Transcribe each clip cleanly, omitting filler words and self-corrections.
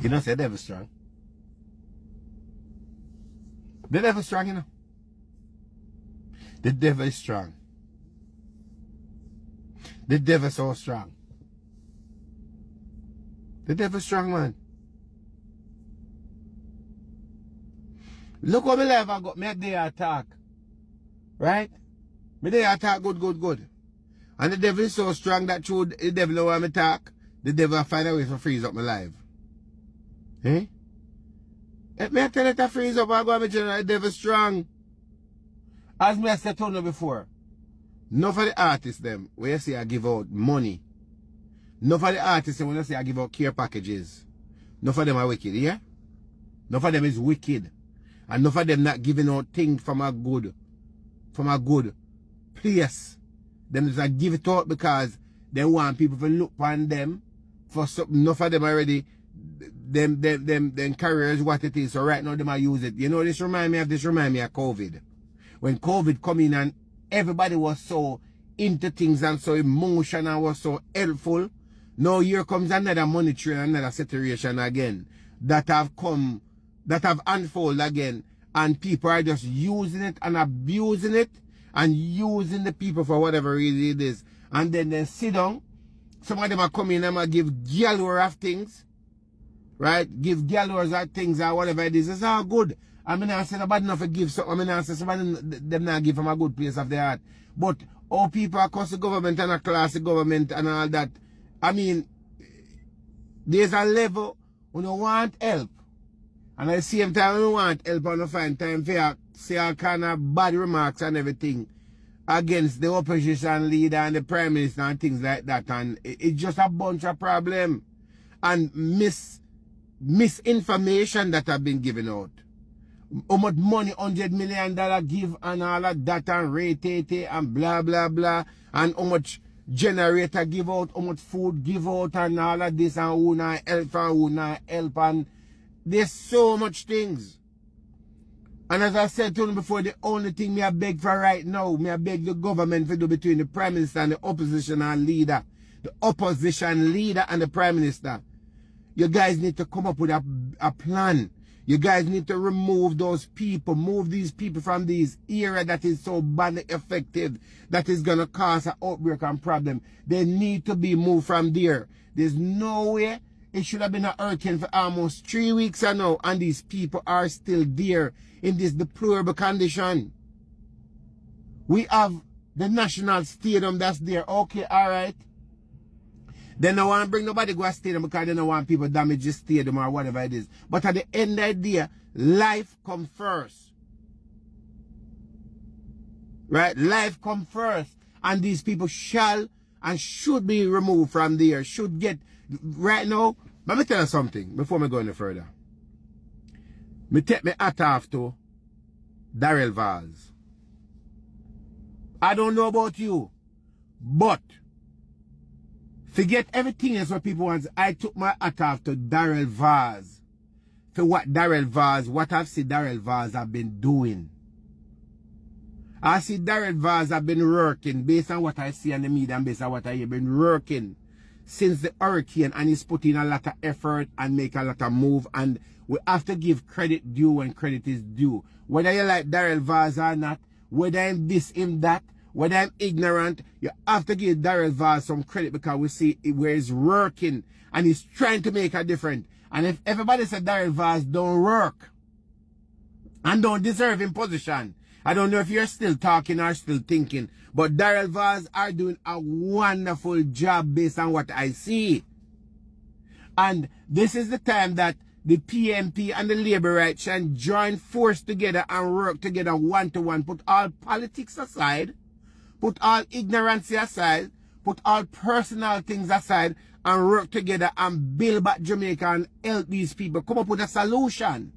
You know, say the devil strong. The devil strong, you know. The devil is strong. The devil is so strong. The devil is strong, man. Look how my life I got. Me a day attack. Right? Me day attack good. And the devil is so strong that through the devil know I'm attack, the devil will find a way to freeze up my life. Eh? If me I tell it to freeze up, I go and general the devil strong. As me I said to you before, none for the artists them, where you see I give out money. None for the artists them, when you see I give out care packages. None for them are wicked, yeah? None for them is wicked. And none for them not giving out things from a good place. Them just give it out because they want people to look on them for something. Enough of them already, them careers what it is. So right now them are use it. You know, this remind me of COVID. When COVID come in and everybody was so into things and so emotional and was so helpful. Now here comes another monetary and another situation again that have unfolded again, and people are just using it and abusing it and using the people for whatever reason it is. And then they sit down. Some of them are coming and give galore of things. Right? Give galores of things or whatever it is. It's all good. I mean, I say nobody enough to give something. I mean, I say somebody them not give from a good place of their heart. But all people across the government and across the government and all that, I mean, there's a level when you want help. And at the same time, when you want help and you find time for say all kind of bad remarks and everything against the opposition leader and the prime minister and things like that. And it's just a bunch of problems and misinformation that have been given out. How much money, $100 million give and all of that and rate and blah, blah, blah. And how much generator give out, how much food give out and all of this and who not help and who not help. And there's so much things. And as I said to you before, the only thing me I beg for right now, me I beg the government to do between the prime minister and the opposition leader. The opposition leader and the prime minister. You guys need to come up with a plan. You guys need to remove those people, move these people from these area that is so badly effective, that is going to cause an outbreak and problem. They need to be moved from there. There's no way. It should have been a hurricane for almost 3 weeks now, and these people are still there in this deplorable condition. We have the national stadium that's there. Okay, all right. They don't want to bring nobody to a stadium because they don't want people damage the stadium or whatever it is. But at the end of the day, life comes first. Right? Life comes first. And these people shall and should be removed from there. Should get, right now, let me tell you something before we go any further. Me take my hat off to Darrell Vaz. I don't know about you, but forget everything else what people want. I took my hat off to Darrell Vaz for what I've seen Darrell Vaz have been doing. I see Darrell Vaz have been working based on what I see on the media and based on what I have been working since the hurricane, and he's put in a lot of effort and make a lot of move, and we have to give credit due when credit is due. Whether you like Darrell Vaz or not, whether I'm this, him, that, whether I'm ignorant, you have to give Darrell Vaz some credit because we see where he's working and he's trying to make a difference. And if everybody said Darrell Vaz don't work and don't deserve in position, I don't know if you're still talking or still thinking, but Darrell Vaz are doing a wonderful job based on what I see. And this is the time that the PMP and the labor rights can join force together and work together one-to-one. Put all politics aside, put all ignorance aside, put all personal things aside, and work together and build back Jamaica and help these people. Come up with a solution.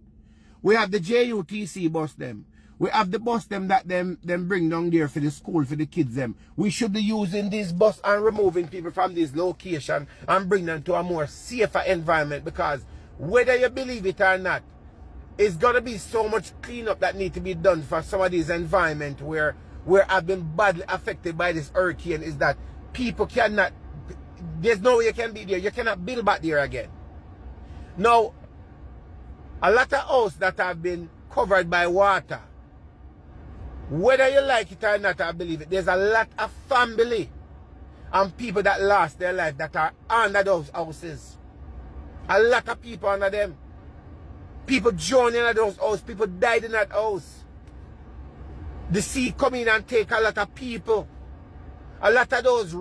We have the JUTC bus them. We have the bus them that them bring down there for the school, for the kids them. We should be using this bus and removing people from this location and bring them to a more safer environment, because whether you believe it or not, it's going to be so much cleanup that need to be done for some of these environment where I've been badly affected by this hurricane, is that people cannot, there's no way you can be there. You cannot build back there again. Now, a lot of houses that have been covered by water, whether you like it or not, I believe it, there's a lot of family and people that lost their life that are under those houses. A lot of people under them. People drowned in those houses. People died in that house. The sea come in and take a lot of people. A lot of those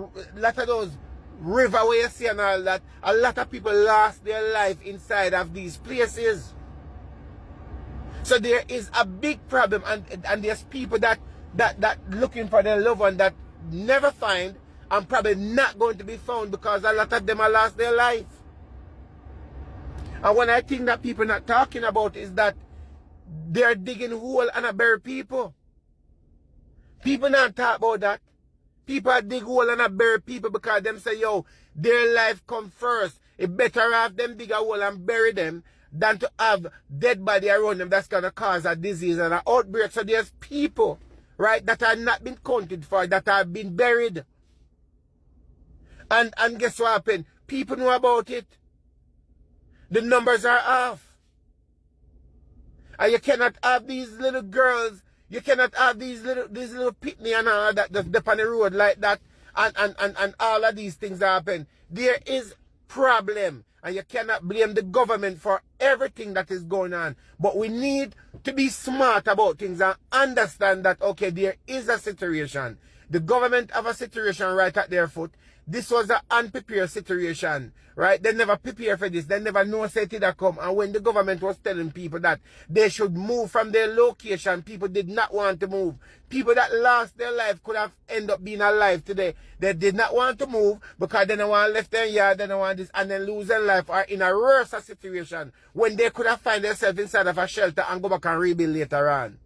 river where you see and all that, a lot of people lost their life inside of these places. So there is a big problem, and there's people that looking for their loved one that never find and probably not going to be found because a lot of them have lost their life. And one I think that people not talking about is that they're digging hole and a bury people. People not talk about that. People are dig hole and a bury people because them say, yo, their life come first. It better have them dig a hole and bury them than to have dead body around them that's going to cause a disease and an outbreak. So there's people, right, that are not been counted for, that have been buried. And guess what happened? People know about it. The numbers are off. And you cannot have these little girls, you cannot have these little pitney and all that up on the road like that, and all of these things happen. There is problem. And you cannot blame the government for everything that is going on. But we need to be smart about things and understand that, okay, there is a situation. The government have a situation right at their foot. This was an unprepared situation, right? They never prepare for this. They never know it would come. And when the government was telling people that they should move from their location, people did not want to move. People that lost their life could have ended up being alive today. They did not want to move because they don't want to left their yard, they don't want this, and then lose their life or in a worse situation when they could have found themselves inside of a shelter and go back and rebuild later on.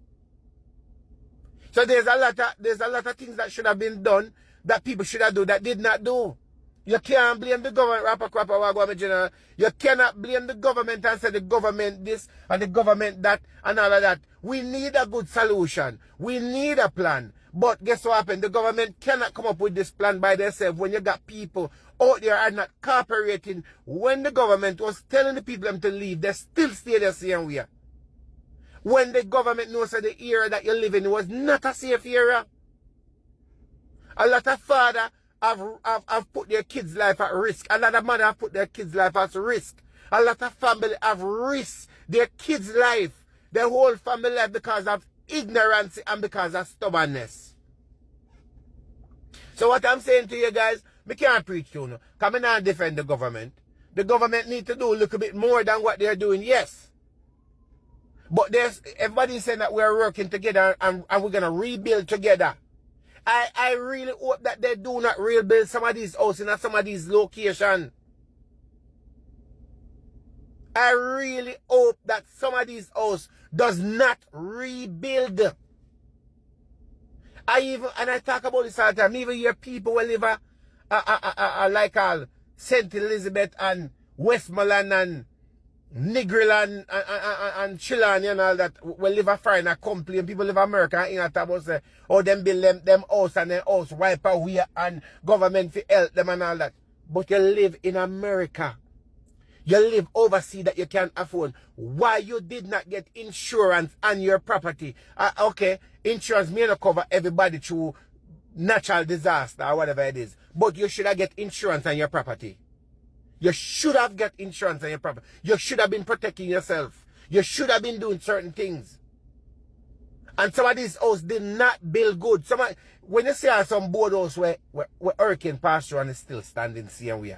So there's a lot of things that should have been done that people should have done that did not do. You can't blame the government, You cannot blame the government and say the government this and the government that and all of that. We need a good solution. We need a plan. But guess what happened? The government cannot come up with this plan by themselves when you got people out there are not cooperating. When the government was telling the people them to leave, they still stay the same way. When the government knows that the area that you live in was not a safe area. A lot of fathers have put their kids' life at risk. A lot of mothers have put their kids' life at risk. A lot of family have risked their kids' life, their whole family life because of ignorance and because of stubbornness. So what I'm saying to you guys, we can't preach to you. Because I not defend the government. The government need to do a little bit more than what they're doing, yes. But everybody's saying that we're working together and we're going to rebuild together. I really hope that they do not rebuild some of these houses in some of these locations. I really hope that some of these houses does not rebuild. I talk about this all the time. Even your people will live like St. Elizabeth and Westmoreland and Negril and Chilani and all that will live a foreigner complain. People live in America and in a about say, oh, them build them house and their house wipe away and government for help them and all that. But you live in America. You live overseas that you can't afford. Why you did not get insurance on your property? Okay, insurance may not cover everybody through natural disaster or whatever it is. But you should have get insurance on your property. You should have got insurance on your property. You should have been protecting yourself. You should have been doing certain things. And some of these houses did not build good. When you see some board house where hurricane passed through and it's still standing same way.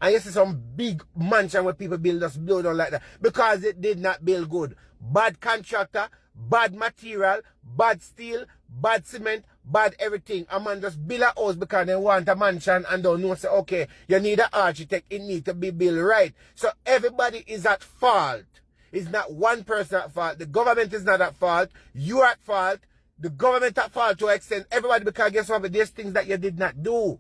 And you see some big mansion where people build just blow down like that. Because it did not build good. Bad contractor, bad material, bad steel, bad cement, bad everything. A man just build a house because they want a mansion and don't know, say, okay, you need an architect, it needs to be built right. So everybody is at fault. It's not one person at fault. The government is not at fault. You're at fault. The government at fault to an extent. Everybody, because guess what? There's things that you did not do.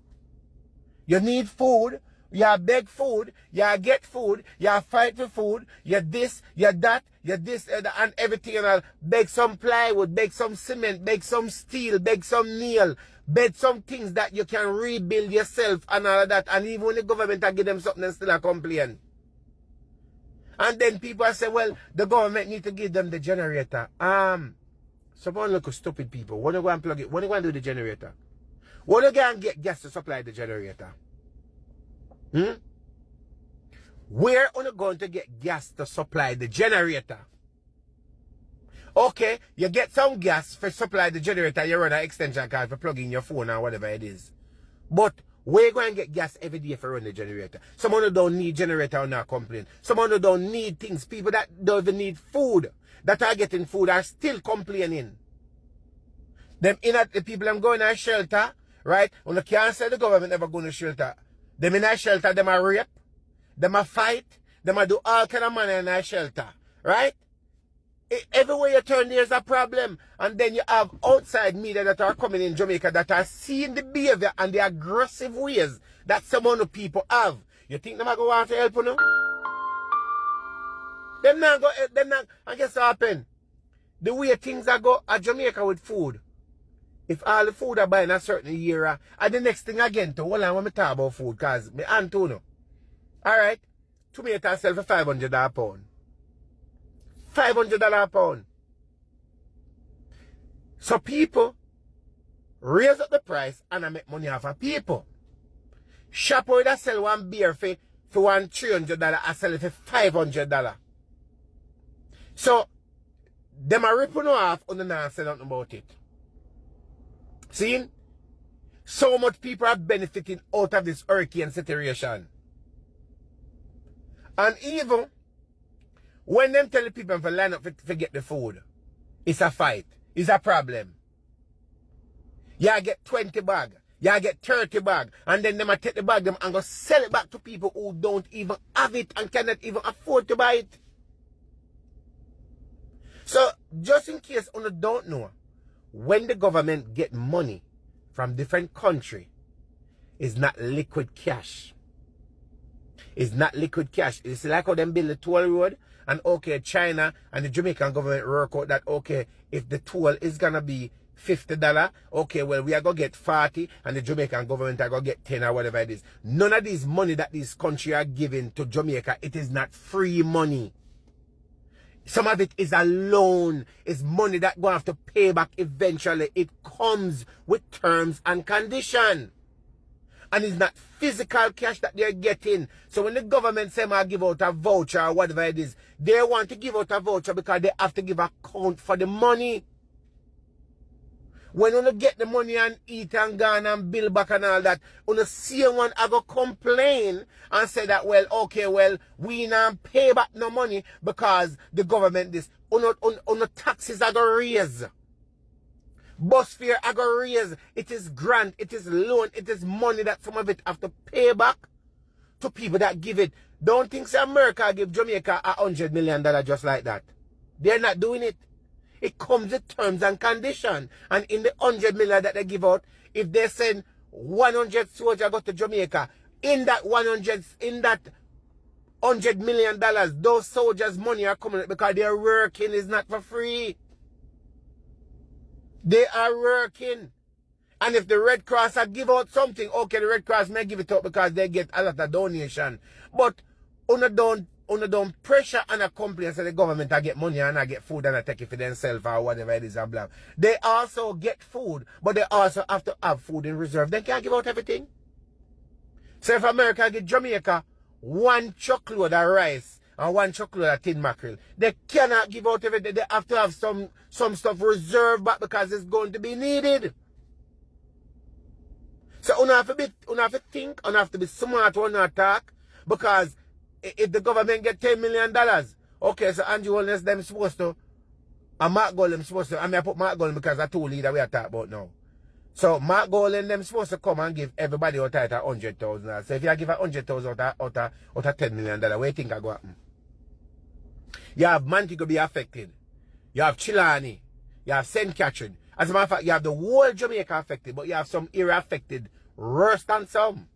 You need food. You beg food, you get food, you fight for food, you this, you that, you this and everything and all. Beg some plywood, beg some cement, beg some steel, beg some nail, beg some things that you can rebuild yourself and all of that. And even when the government give them something, they still complain. And then people say, well, the government need to give them the generator. Someone look stupid people. When you go and plug it, when you go and do the generator? When you go and get gas to supply the generator? Where are you going to get gas to supply the generator? Okay, you get some gas for supply the generator, you run an extension card for plugging your phone or whatever it is. But where you going to get gas every day for run the generator? Someone who don't need generator will not complain. Someone who don't need things, people that don't even need food, that are getting food are still complaining. Them the people them going to shelter, right? When you can't say the government never going to shelter. Them in a shelter, them a rape, them a fight, them a do all kind of money in a shelter, right? Everywhere you turn, there's a problem. And then you have outside media that are coming in Jamaica that are seeing the behavior and the aggressive ways that some of the people have. You think them are going to want to help you now? Them not go, them not, I guess what happen? The way things are go at Jamaica with food. If all the food are buying a certain year, and the next thing again, to hold on when I talk about food, because me Antonio. Alright? Tomato sell for $500 a pound. $500 a pound. So people raise up the price and I make money off of people. Shop where they sell one beer for $300, I sell it for $500. So them are ripping off and they not say nothing about it. See? So much people are benefiting out of this hurricane situation. And even when them tell the people to line up to get the food, it's a fight. It's a problem. You get 20 bag. You get 30 bag. And then them take the bag them and go sell it back to people who don't even have it and cannot even afford to buy it. So, just in case you don't know, when the government get money from different country, it's not liquid cash. It's not liquid cash. It's like how them build the toll road. And okay, China and the Jamaican government work out that, okay, if the toll is going to be $50, okay, well, we are going to get 40 and the Jamaican government are going to get 10 or whatever it is. None of this money that these countries are giving to Jamaica, it is not free money. Some of it is a loan. It's money that going to have to pay back eventually. It comes with terms and conditions. And it's not physical cash that they're getting. So when the government say I give out a voucher or whatever it is, they want to give out a voucher because they have to give account for the money. When you get the money and eat and gone and bill back and all that, you see one I go complain and say that, well, okay, well, we not pay back no money because the government this. On the taxes are going to raise. Bus fare I go raise. It is grant, it is loan, it is money that some of it have to pay back to people that give it. Don't think say America give Jamaica $100 million just like that. They're not doing it. It comes with terms and conditions. And in the $100 million that they give out, if they send 100 soldiers go to Jamaica, in that $100 million, those soldiers' money are coming because their working is not for free. They are working. And if the Red Cross give out something, okay, the Red Cross may give it up because they get a lot of donation. But don't pressure and a complain so the government I get money and I get food and I take it for themselves or whatever it is and blah. They also get food, but they also have to have food in reserve. They can't give out everything. So if America give Jamaica 1 truckload of rice and 1 truckload of tin mackerel, they cannot give out everything. They have to have some stuff reserved back because it's going to be needed. So you have to think, you have to be smart when you talk, because if the government get $10 million, okay, so Andrew Holness them supposed to, and Mark Golden supposed to, I mean I put Mark Golden because I told you that we are talking about now. So Mark Golden them supposed to come and give everybody out of $100,000. So if you give $100,000 out of $10 million, what do you think I go happen? You have Montego be affected. You have Chilani. You have St. Catherine. As a matter of fact, you have the whole Jamaica affected, but you have some area affected worse than some.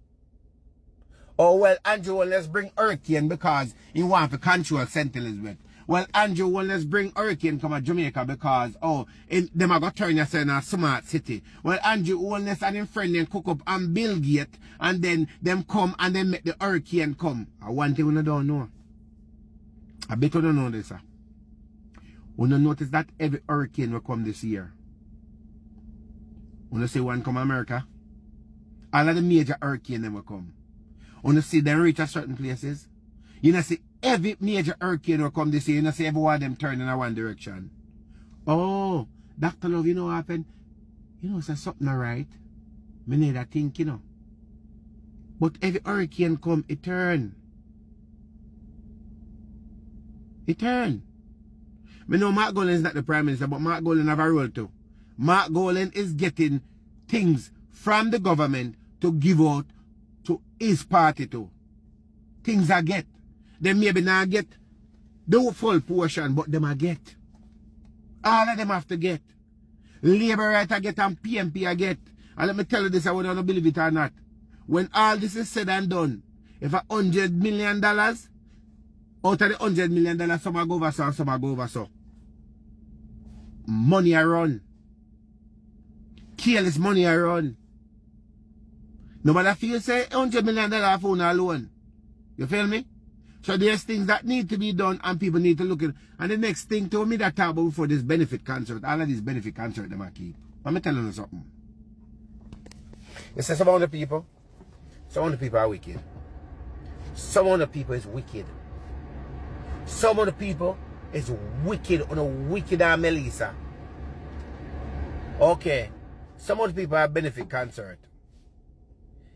Oh, well, Andrew, well, let's bring hurricane because he want to control St. Elizabeth. Well, Andrew, well, let's bring hurricane come to Jamaica because, them are going to turn yourself in a smart city. Well, Andrew, well, let's and him friend then cook up and Bill Gate and then them come and then make the hurricane come. One thing we don't know. I bet you don't know this, sir. When you notice that every hurricane will come this year. When you see one come America, all of the major hurricane them will come. When you see them reach a certain places, you know see every major hurricane will come this year, you know see every one of them turn in one direction. Oh, Dr. Love, you know what happened? You know, say something alright. Me need to think, you know. But every hurricane come, it turn. It turn. Me know Mark Golan is not the Prime Minister, but Mark Golan have a role too. Mark Golan is getting things from the government to give out to his party too. Things I get. They maybe not get the full portion, but them I get. All of them have to get. Labour right I get and PMP I get. And let me tell you this, I whether you believe it or not. When all this is said and done, if $100 million, out of the $100 million, some go over so and some go over so. Money I run. Careless money I run. Nobody feel say $100 million for a loan. You feel me? So there's things that need to be done and people need to look at. And the next thing to me that talk about before this benefit concert, all of these benefit concert them I keep. Let me tell you something. You see, some of the people are wicked. Some of the people is wicked. Some of the people is wicked on a wicked Melissa. Okay. Some of the people have benefit concert.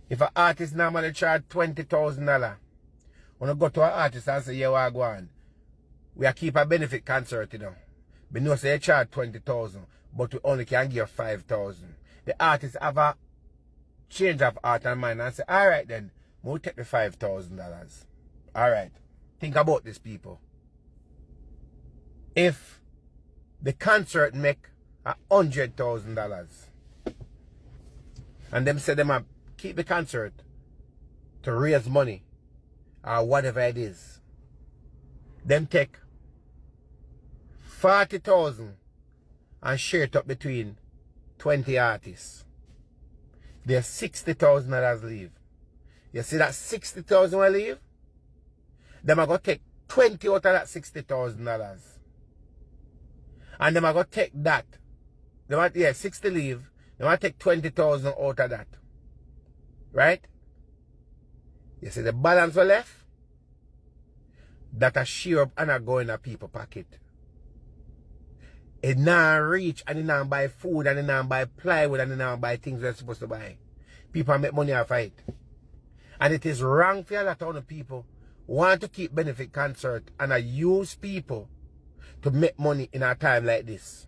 If an artist normally charge $20,000, when I go to an artist and say, yeah, what go on? We are keep a benefit concert, you know. We know say they charge 20,000, but we only can give 5,000. The artist have a change of heart and mind and say, all right then, we'll take the $5,000. All right. Think about this, people. If the concert make $100,000 and them say them keep the concert to raise money or whatever it is, them take 40,000 and share it up between 20 artists. There's $60,000 leave. You see that 60,000 will leave? Them are going to take 20 out of that $60,000. And them are going to take that. They want, 60 leave. They want to take 20,000 out of that. Right? You see the balance will left? That a share up and a go in a people pocket. It now reach and it now buy food and it now buy plywood and it now buy things they're supposed to buy. People make money off it. And it is wrong for a lot of people want to keep benefit concert and I use people to make money in a time like this.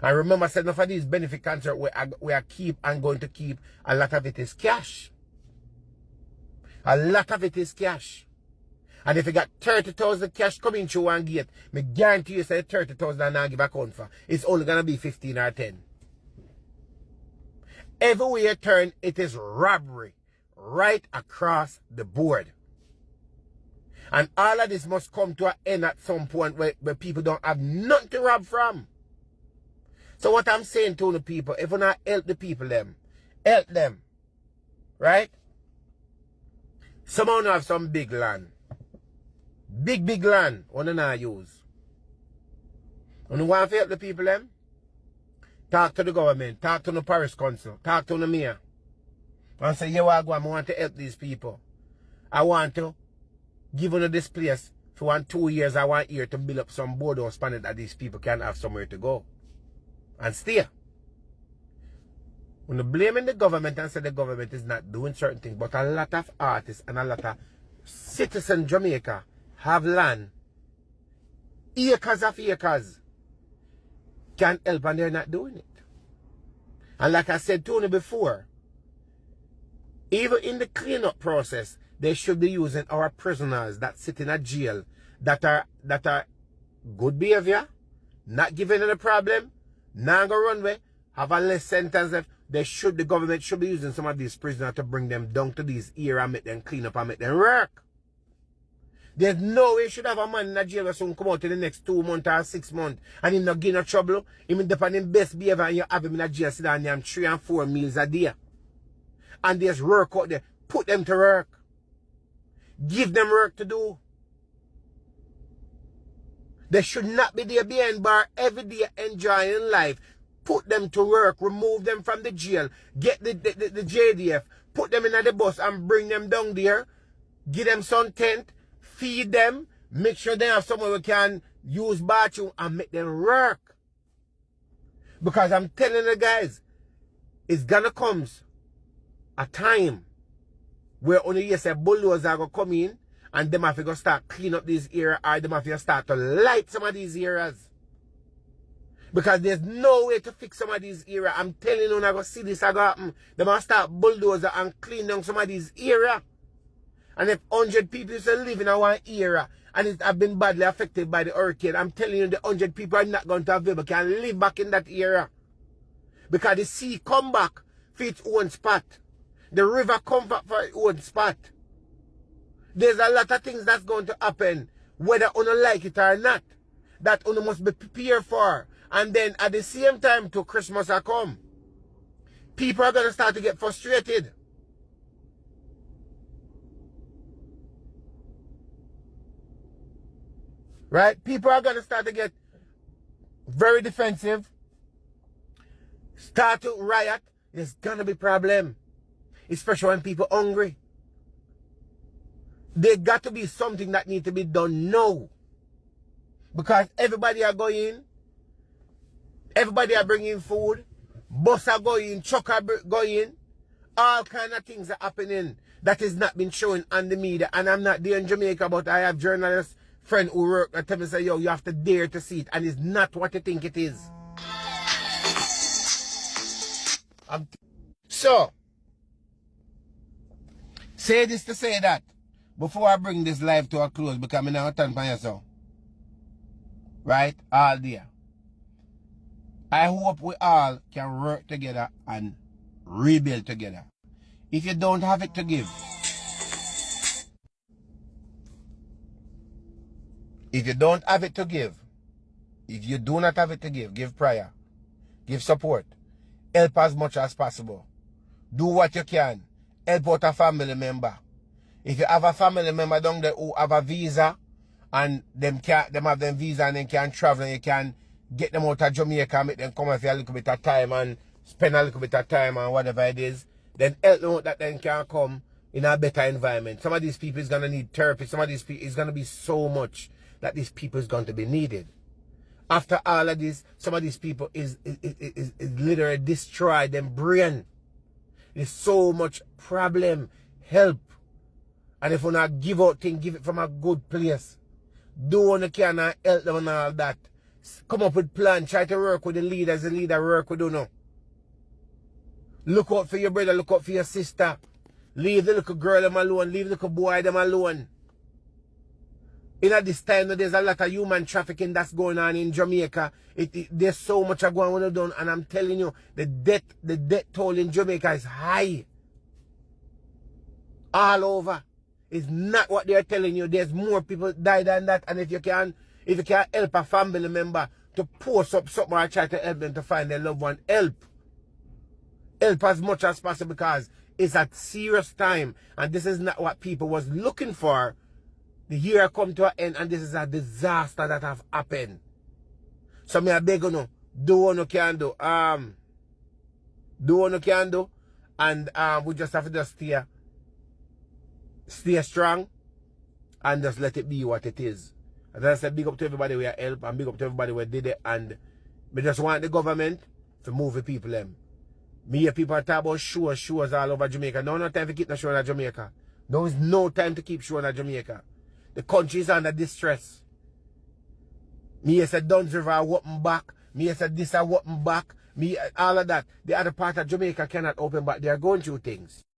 I remember saying enough of these benefit concert we are keep and going to keep, a lot of it is cash. A lot of it is cash. And if you got 30,000 cash coming through one gate, me guarantee you say 30,000 and not give account for. It's only gonna be 15 or 10. Everywhere you turn, it is robbery. Right across the board. And all of this must come to an end at some point where people don't have nothing to rob from. So what I'm saying to the people, if you not help the people them, help them. Right? Some of them have some big land. Big land, one not use. And you want to help the people them? Talk to the government, talk to the parish council, talk to the mayor. And say, yeah, I want to help these people. I want to give them this place for 2 years. I want here to build up some boardhouse planet that these people can have somewhere to go. And stay. When you blaming the government and say the government is not doing certain things, but a lot of artists and a lot of citizens in Jamaica have land, acres of acres, can help and they're not doing it. And like I said to you before, even in the cleanup process, they should be using our prisoners that sit in a jail that are good behavior, not giving any problem, not gonna run away, have a less sentence left. The government should be using some of these prisoners to bring them down to these areas and make them clean up and make them work. There's no way you should have a man in a jail that soon come out in the next 2 months or 6 months and him not get no trouble. Him depend on best behavior and you have him in a jail sit down and 3 and 4 meals a day. And there's work out there. Put them to work. Give them work to do. They should not be there behind bar every day enjoying life. Put them to work, remove them from the jail, get the JDF, put them in the bus and bring them down there, give them some tent, feed them, make sure they have someone who can use bathroom and make them work. Because I'm telling the guys, it's gonna come a time where only you say bulldozers are gonna come in and them have to go start clean up these areas, or them have to start to light some of these areas. Because there's no way to fix some of these areas. I'm telling you, I go see this I go happen. They must start bulldozer and clean down some of these areas. And if 100 people used to live in one area and it have been badly affected by the hurricane, I'm telling you, the 100 people are not going to available can live back in that area. Because the sea come back for its own spot. The river come back for its own spot. There's a lot of things that's going to happen, whether you like it or not, that you must be prepared for. And then at the same time, to Christmas will come. People are going to start to get frustrated. Right? People are going to start to get very defensive. Start to riot. There's going to be problem. Especially when people are hungry. There got to be something that needs to be done now. Because everybody are going. Everybody are bringing food. Bus are going. Truck are going. All kind of things are happening that is not been shown on the media. And I'm not there in Jamaica, but I have journalists, friend who work and tell me, say, yo, you have to dare to see it. And it's not what you think it is. So, say this to say that. Before I bring this live to a close, because I'm not turn for yourself. Right? All day. I hope we all can work together and rebuild together. If you don't have it to give, if you don't have it to give, if you do not have it to give prayer, give support, help as much as possible. Do what you can. Help out a family member. If you have a family member down there who have a visa and them have them visa and they can travel and you can get them out of Jamaica, make them come for a little bit of time and spend a little bit of time and whatever it is, then help them out that they can come in a better environment. Some of these people is going to need therapy. Some of these people is going to be so much that these people is going to be needed. After all of this, some of these people is literally destroyed them brain. There's so much problem. Help. And if you not give out things, give it from a good place. Do what you can and help them and all that. Come up with plan. Try to work with the leaders. The leader work with you now. Look out for your brother. Look out for your sister. Leave the little girl them alone. Leave the little boy them alone. In this time, there's a lot of human trafficking that's going on in Jamaica. There's so much going on, and I'm telling you, the death toll in Jamaica is high. All over. It's not what they're telling you. There's more people die than that. And if you can help a family member to post up something or try to help them to find their loved one, help. Help as much as possible because it's a serious time. And this is not what people was looking for. The year come to an end and this is a disaster that have happened. So me I beg you, do what you can do. Do what you can do. And we just have to just stay strong and just let it be what it is. As I said, big up to everybody who help and big up to everybody who did it. And we just want the government to move the people them. Me hear people talk about shows all over Jamaica. No time to keep the show in Jamaica. There is no time to keep show in Jamaica. The country is under distress. Me said Duns River are open back. Me said this are open back. Me all of that. The other part of Jamaica cannot open back. They are going through things.